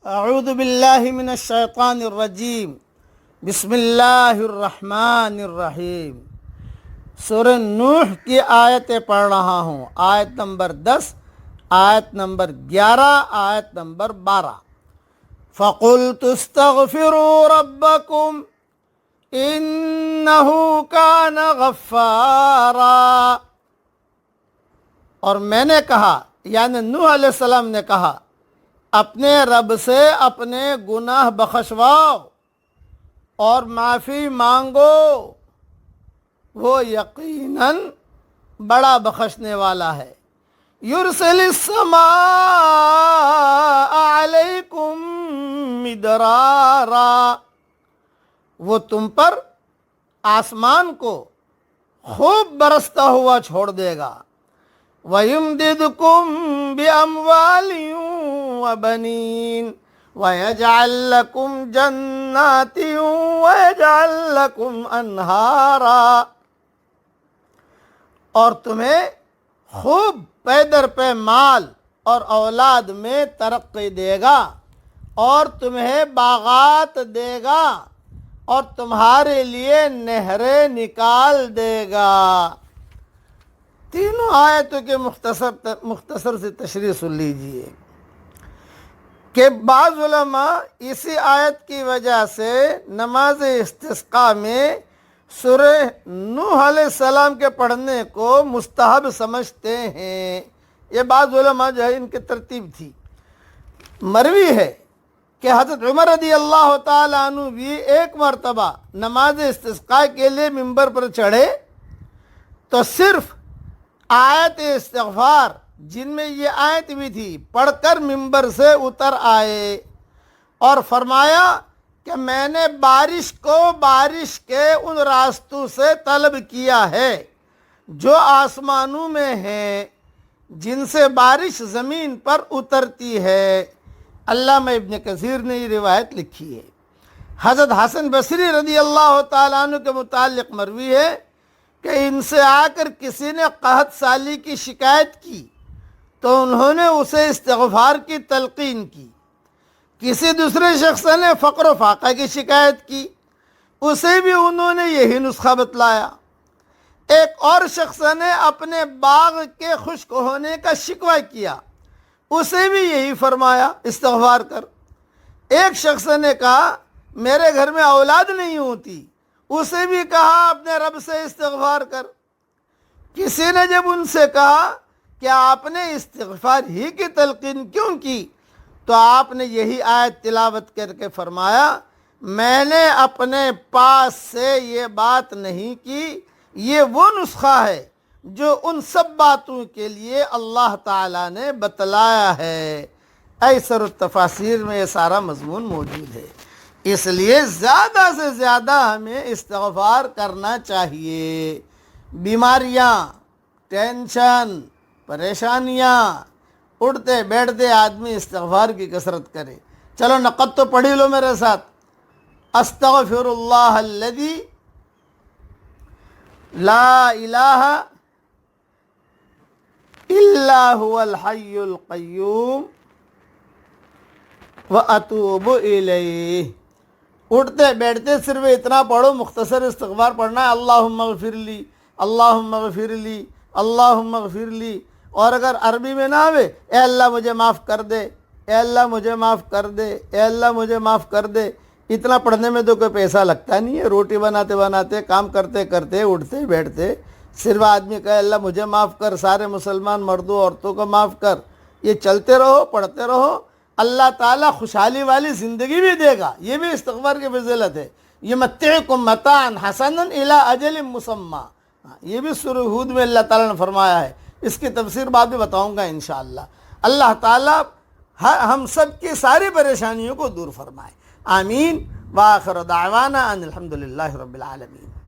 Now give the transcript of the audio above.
اعوذ باللہ من الشیطان الرجیم بسم اللہ الرحمن الرحیم۔ سورہ نوح کی آیتیں پڑھ رہا ہوں، آیت نمبر 10، آیت نمبر 11، آیت نمبر 12۔ فَقُلْتُ اسْتَغْفِرُوا رَبَّكُمْ إِنَّهُ كَانَ غَفَّارًا۔ اور میں نے کہا، یعنی نوح علیہ السلام نے کہا، اپنے رب سے اپنے گناہ بخشواؤ اور معافی مانگو، وہ یقیناً بڑا بخشنے والا ہے۔ یرسل السماء علیکم مدرارا، وہ تم پر آسمان کو خوب برستا ہوا چھوڑ دے گا۔ وَيُمْدِدْكُمْ بِأَمْوَالٍ وَبَنِينَ وَيَجْعَلْ لَكُمْ جَنَّاتٍ وَيَجْعَلْ لَكُمْ أَنْهَارًا، اور تمہیں خوب پے در پے مال اور اولاد میں ترقی دے گا، اور تمہیں باغات دے گا، اور تمہارے لیے نہریں نکال دے گا۔ تینوں آیتوں کے مختصر سے تشریح سن لیجئے کہ بعض علماء اسی آیت کی وجہ سے نماز استسقاء میں سورہ نوح علیہ السلام کے پڑھنے کو مستحب سمجھتے ہیں۔ یہ بعض علماء جو ہے ان کی ترتیب تھی۔ مروی ہے کہ حضرت عمر رضی اللہ تعالیٰ عنہ بھی ایک مرتبہ نماز استسقاء کے لیے ممبر پر چڑھے تو صرف آیت استغفار، جن میں یہ آیت بھی تھی، پڑھ کر ممبر سے اتر آئے اور فرمایا کہ میں نے بارش کو بارش کے ان راستوں سے طلب کیا ہے جو آسمانوں میں ہیں، جن سے بارش زمین پر اترتی ہے۔ علامہ ابن کثیر نے یہ روایت لکھی ہے۔ حضرت حسن بصری رضی اللہ تعالیٰ عنہ کے متعلق مروی ہے کہ ان سے آ کر کسی نے قحط سالی کی شکایت کی تو انہوں نے اسے استغفار کی تلقین کی۔ کسی دوسرے شخص نے فقر و فاقہ کی شکایت کی، اسے بھی انہوں نے یہی نسخہ بتلایا۔ ایک اور شخص نے اپنے باغ کے خشک ہونے کا شکوہ کیا، اسے بھی یہی فرمایا استغفار کر۔ ایک شخص نے کہا میرے گھر میں اولاد نہیں ہوتی، اسے بھی کہا اپنے رب سے استغفار کر۔ کسی نے جب ان سے کہا کہ آپ نے استغفار ہی کی تلقین کیوں کی، تو آپ نے یہی آیت تلاوت کر کے فرمایا میں نے اپنے پاس سے یہ بات نہیں کی، یہ وہ نسخہ ہے جو ان سب باتوں کے لیے اللہ تعالیٰ نے بتلایا ہے۔ ایسر التفاسیر میں یہ سارا مضمون موجود ہے۔ اس لیے زیادہ سے زیادہ ہمیں استغفار کرنا چاہیے۔ بیماریاں، ٹینشن، پریشانیاں، اٹھتے بیٹھتے آدمی استغفار کی کثرت کرے۔ چلو نقد تو پڑھی لو میرے ساتھ۔ استغفر اللہ الذی لا الہ الا هو الحی القیوم واتوب الیہ۔ اٹھتے بیٹھتے صرف اتنا پڑھو، مختصر استغفار پڑھنا ہے، اللہم اغفر لی، اللہم اغفر لی، اللہم اغفر لی۔ اور اگر عربی میں نہ آوے، اے اللہ مجھے معاف کر دے، اے اللہ مجھے معاف کر دے، اے اللہ مجھے معاف کر دے۔ اتنا پڑھنے میں تو کوئی پیسہ لگتا نہیں ہے، روٹی بناتے بناتے، کام کرتے کرتے، اٹھتے بیٹھتے صرف آدمی کہے اللہ مجھے معاف کر، سارے مسلمان مردوں عورتوں کو معاف کر، یہ چلتے رہو، پڑھتے رہو، اللہ تعالیٰ خوشحالی والی زندگی بھی دے گا۔ یہ بھی استغفار کی فضیلت ہے۔ یمتعکم متاعا حسنا الی اجل مسمی، یہ بھی سورہ ہود میں اللہ تعالیٰ نے فرمایا ہے۔ اس کی تفسیر بعد میں بتاؤں گا انشاءاللہ۔ اللہ تعالیٰ ہم سب کی ساری پریشانیوں کو دور فرمائے، آمین۔ وآخر دعوانا ان الحمدللہ رب العالمین۔